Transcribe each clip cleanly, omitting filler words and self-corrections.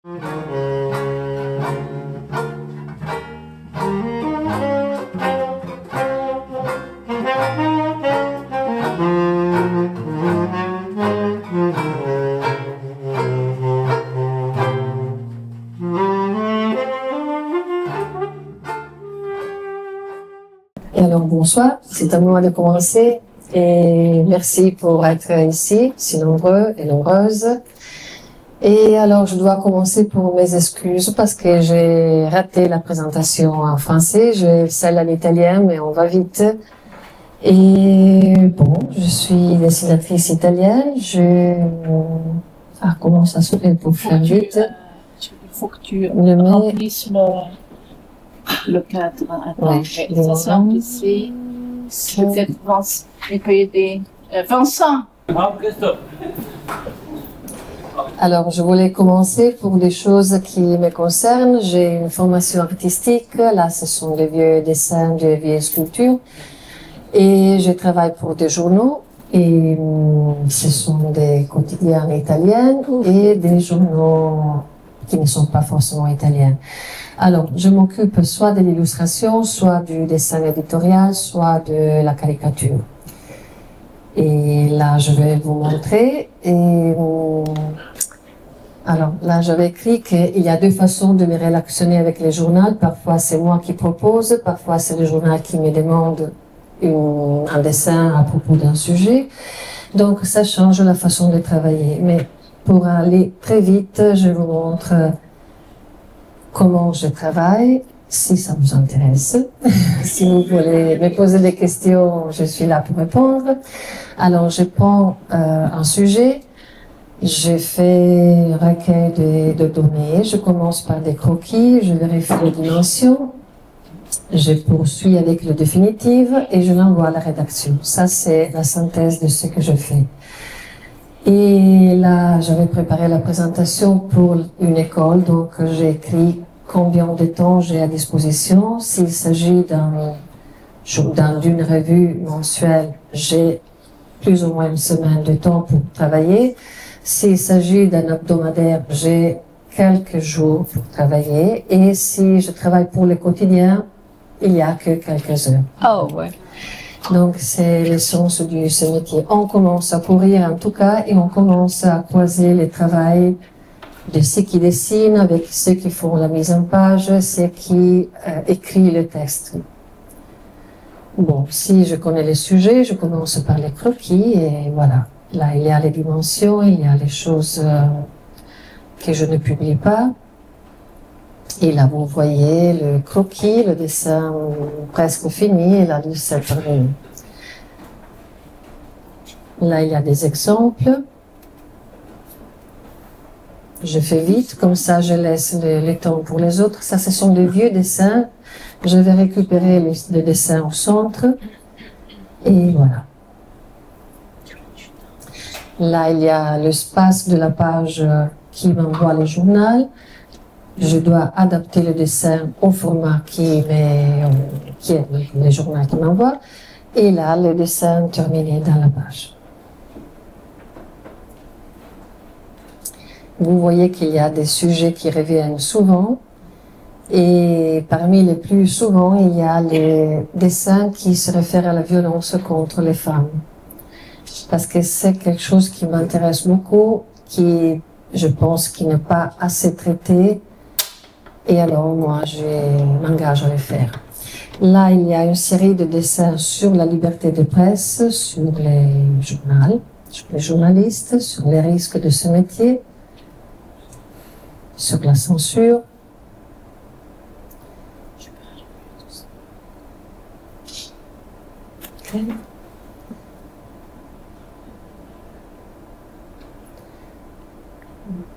Alors bonsoir, c'est à moi de commencer et merci pour être ici, si nombreux et nombreuses. Et alors je dois commencer pour mes excuses parce que j'ai raté la présentation en français, j'ai celle en italien mais on va vite. Et bon, je suis dessinatrice italienne, comment ça se fait pour faire vite? Il faut que tu remplisses le cadre. Attends, ça simplifie. Peut-être Vincent. Il peut aider. Vincent! Alors, je voulais commencer pour des choses qui me concernent. J'ai une formation artistique. Là, ce sont des vieux dessins, des vieilles sculptures. Et je travaille pour des journaux. Et ce sont des quotidiens italiens et des journaux qui ne sont pas forcément italiens. Alors, je m'occupe soit de l'illustration, soit du dessin éditorial, soit de la caricature. Et là, je vais vous montrer. Et alors, là, j'avais écrit qu'il y a deux façons de me relaxer avec les journaux. Parfois, c'est moi qui propose, parfois, c'est le journal qui me demande un dessin à propos d'un sujet. Donc, ça change la façon de travailler. Mais pour aller très vite, je vous montre comment je travaille, si ça vous intéresse. Si vous voulez me poser des questions, je suis là pour répondre. Alors, je prends un sujet, je fais un recueil de données, je commence par des croquis, je vérifie les dimensions, je poursuis avec le définitif et je l'envoie à la rédaction. Ça, c'est la synthèse de ce que je fais. Et là, j'avais préparé la présentation pour une école, donc j'ai écrit combien de temps j'ai à disposition. S'il s'agit d'une revue mensuelle, j'ai plus ou moins une semaine de temps pour travailler. S'il s'agit d'un hebdomadaire, j'ai quelques jours pour travailler. Et si je travaille pour le quotidien, il n'y a que quelques heures. Oh, ouais. Donc, c'est l'essence de ce métier. On commence à courir en tout cas et on commence à croiser le travail de ceux qui dessinent avec ceux qui font la mise en page, ceux qui écrivent le texte. Bon, si je connais les sujets, je commence par les croquis et voilà. Là, il y a les dimensions, il y a les choses que je ne publie pas. Et là, vous voyez le croquis, le dessin presque fini et là, le dessin terminé. Là, il y a des exemples. Je fais vite, comme ça je laisse le temps pour les autres. Ça, ce sont des vieux dessins. Je vais récupérer les dessins au centre. Et voilà. Là, il y a l'espace de la page qui m'envoie le journal. Je dois adapter le dessin au format qui est le journal qui m'envoie. Et là, le dessin terminé dans la page. Vous voyez qu'il y a des sujets qui reviennent souvent. Et parmi les plus souvent, il y a les dessins qui se réfèrent à la violence contre les femmes. Parce que c'est quelque chose qui m'intéresse beaucoup, qui, je pense, qui n'est pas assez traité. Et alors, moi, je m'engage à le faire. Là, il y a une série de dessins sur la liberté de presse, sur les journaux, sur les journalistes, sur les risques de ce métier, sur la censure. Okay.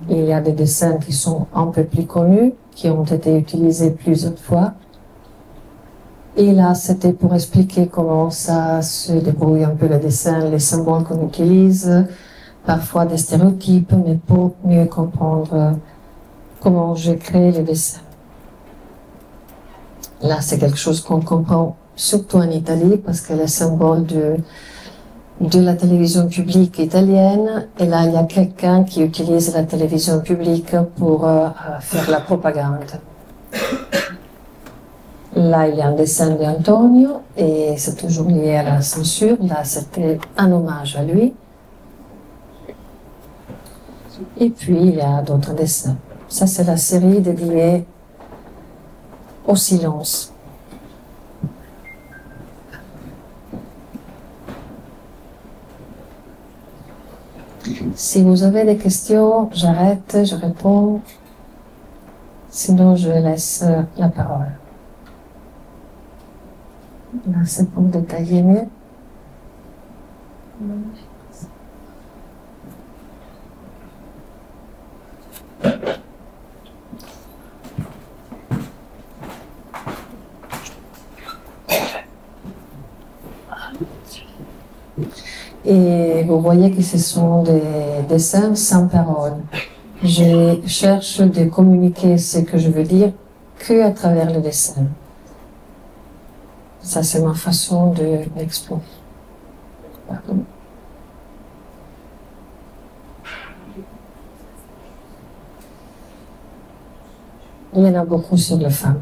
Il y a des dessins qui sont un peu plus connus, qui ont été utilisés plusieurs fois. Et là, c'était pour expliquer comment ça se débrouille un peu le dessin, les symboles qu'on utilise, parfois des stéréotypes, mais pour mieux comprendre comment j'ai créé le dessin. Là, c'est quelque chose qu'on comprend surtout en Italie, parce que les symboles de la télévision publique italienne, et là il y a quelqu'un qui utilise la télévision publique pour faire la propagande. Là il y a un dessin d'Antonio et c'est toujours lié à la censure, là c'était un hommage à lui. Et puis il y a d'autres dessins. Ça c'est la série dédiée au silence. Si vous avez des questions, j'arrête, je réponds. Sinon, je laisse la parole. Là, c'est pour détailler mieux. Et vous voyez que ce sont des dessins sans parole. Je cherche de communiquer ce que je veux dire que à travers le dessin. Ça, c'est ma façon de m'exprimer. Pardon. Il y en a beaucoup sur les femmes.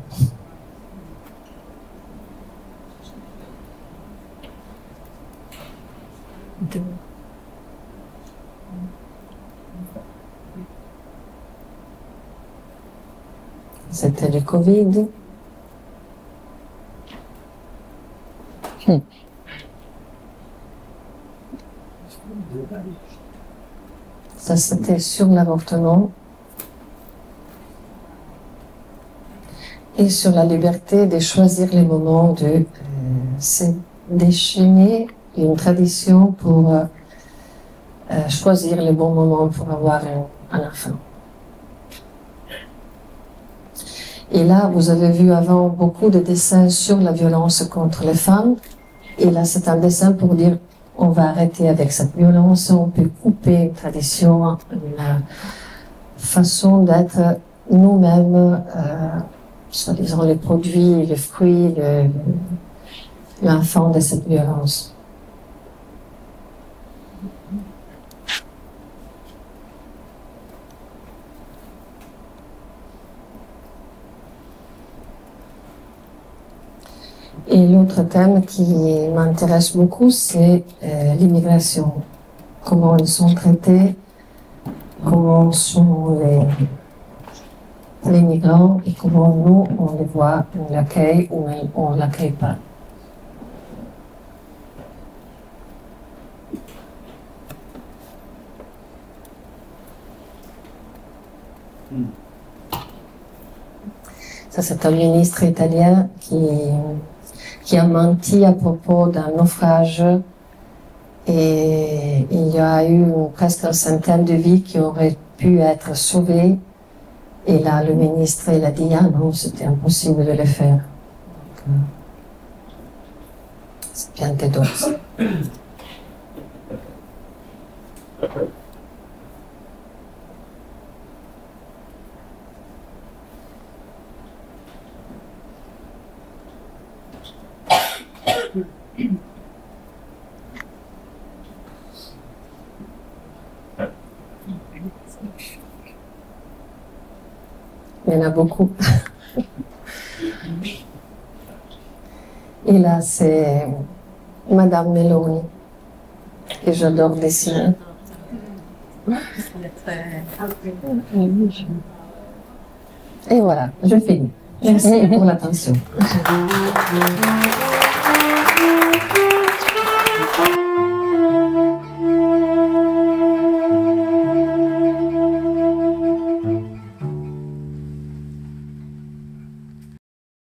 C'était le Covid. Ça, c'était sur l'avortement et sur la liberté de choisir les moments de se déchaîner une tradition pour choisir les bons moments pour avoir un enfant. Et là, vous avez vu avant beaucoup de dessins sur la violence contre les femmes. Et là, c'est un dessin pour dire on va arrêter avec cette violence, on peut couper une tradition, une façon d'être nous-mêmes, soi-disant les produits, les fruits, l'enfant de cette violence. Et l'autre thème qui m'intéresse beaucoup, c'est l'immigration. Comment ils sont traités, comment sont les migrants et comment nous, on les voit, on l'accueille ou on ne l'accueille pas. Ça, c'est un ministre italien qui a menti à propos d'un naufrage et il y a eu presque une centaine de vies qui auraient pu être sauvées et là le ministre il a dit ah non c'était impossible de le faire. C'est bien d'autres. Il y en a beaucoup. Et là, c'est Madame Meloni, que j'adore dessiner. Et voilà, je finis. Merci pour l'attention.